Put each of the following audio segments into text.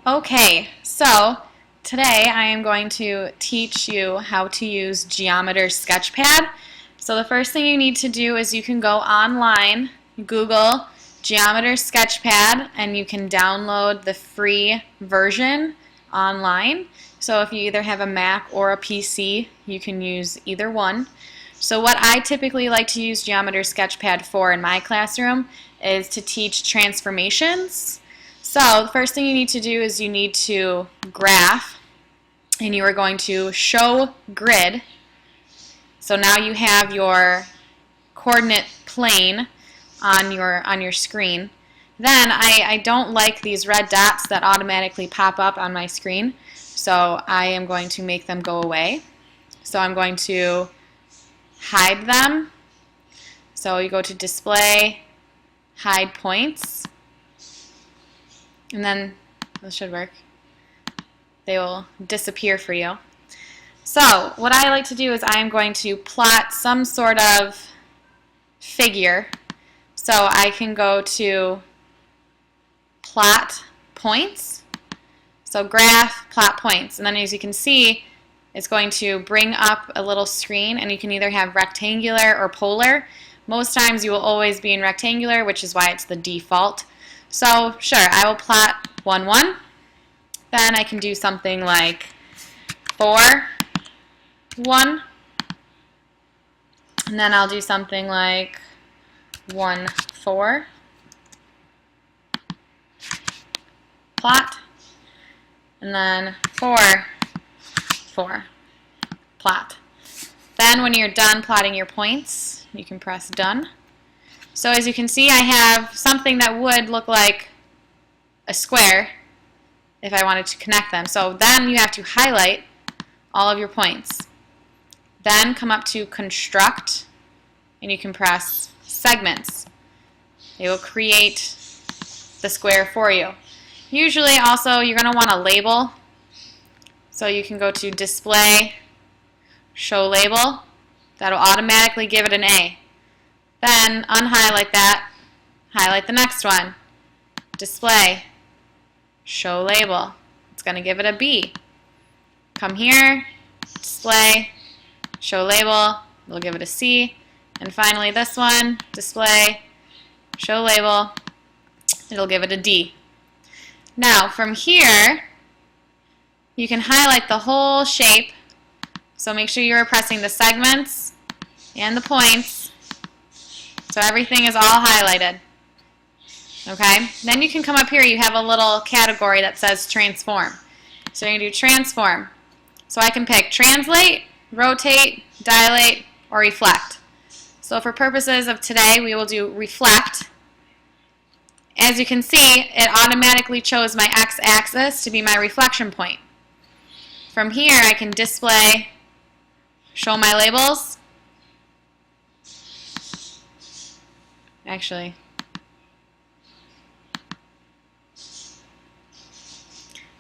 Okay, so today I am going to teach you how to use Geometer Sketchpad. So the first thing you need to do is you can go online, Google Geometer Sketchpad, and you can download the free version online. So if you either have a Mac or a PC, you can use either one. So what I typically like to use Geometer Sketchpad for in my classroom is to teach transformations. So the first thing you need to do is you need to graph, and you are going to show grid. So now you have your coordinate plane on your screen. Then I don't like these red dots that automatically pop up on my screen, so I am going to make them go away. So I'm going to hide them. So you go to Display, Hide Points, and then this should work. They will disappear for you. So what I like to do is I am going to plot some sort of figure. So I can go to Plot Points. So Graph, Plot Points. And then as you can see, it's going to bring up a little screen, and you can either have rectangular or polar. Most times you will always be in rectangular, which is why it's the default. So sure, I will plot 1, 1. Then I can do something like 4, 1. And then I'll do something like 1, 4. Plot. And then 4, 4. Plot. Then when you're done plotting your points, you can press done. So as you can see, I have something that would look like a square if I wanted to connect them. So then you have to highlight all of your points. Then come up to construct, and you can press segments. It will create the square for you. Usually also you're going to want a label. So you can go to Display, Show Label. That'll automatically give it an A. Then unhighlight that, highlight the next one, Display, Show Label. It's going to give it a B. Come here, Display, Show Label, we'll give it a C. And finally this one, Display, Show Label, it'll give it a D. Now from here, you can highlight the whole shape. So make sure you're pressing the segments and the points, so everything is all highlighted. Okay? Then you can come up here, you have a little category that says transform. So you're going to do transform. So I can pick translate, rotate, dilate, or reflect. So for purposes of today, we will do reflect. As you can see, it automatically chose my x-axis to be my reflection point. From here, I can display, show my labels. Actually,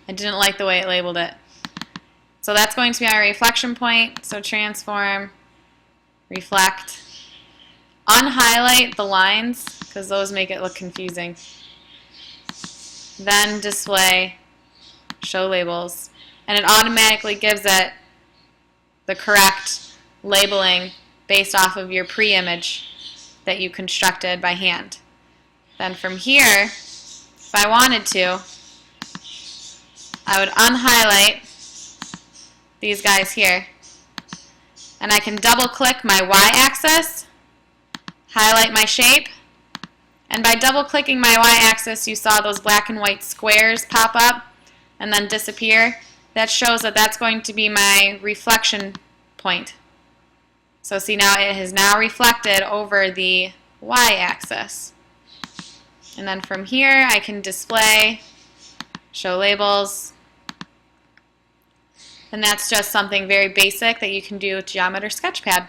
I didn't like the way it labeled it. So that's going to be our reflection point. So transform, reflect, unhighlight the lines because those make it look confusing. Then display, show labels, and it automatically gives it the correct labeling based off of your pre-image that you constructed by hand. Then from here, if I wanted to, I would unhighlight these guys here, and I can double click my y-axis, highlight my shape, and by double clicking my y-axis you saw those black and white squares pop up and then disappear. That shows that that's going to be my reflection point. So see, now it has now reflected over the y-axis. And then from here I can display, show labels, and that's just something very basic that you can do with Geometer Sketchpad.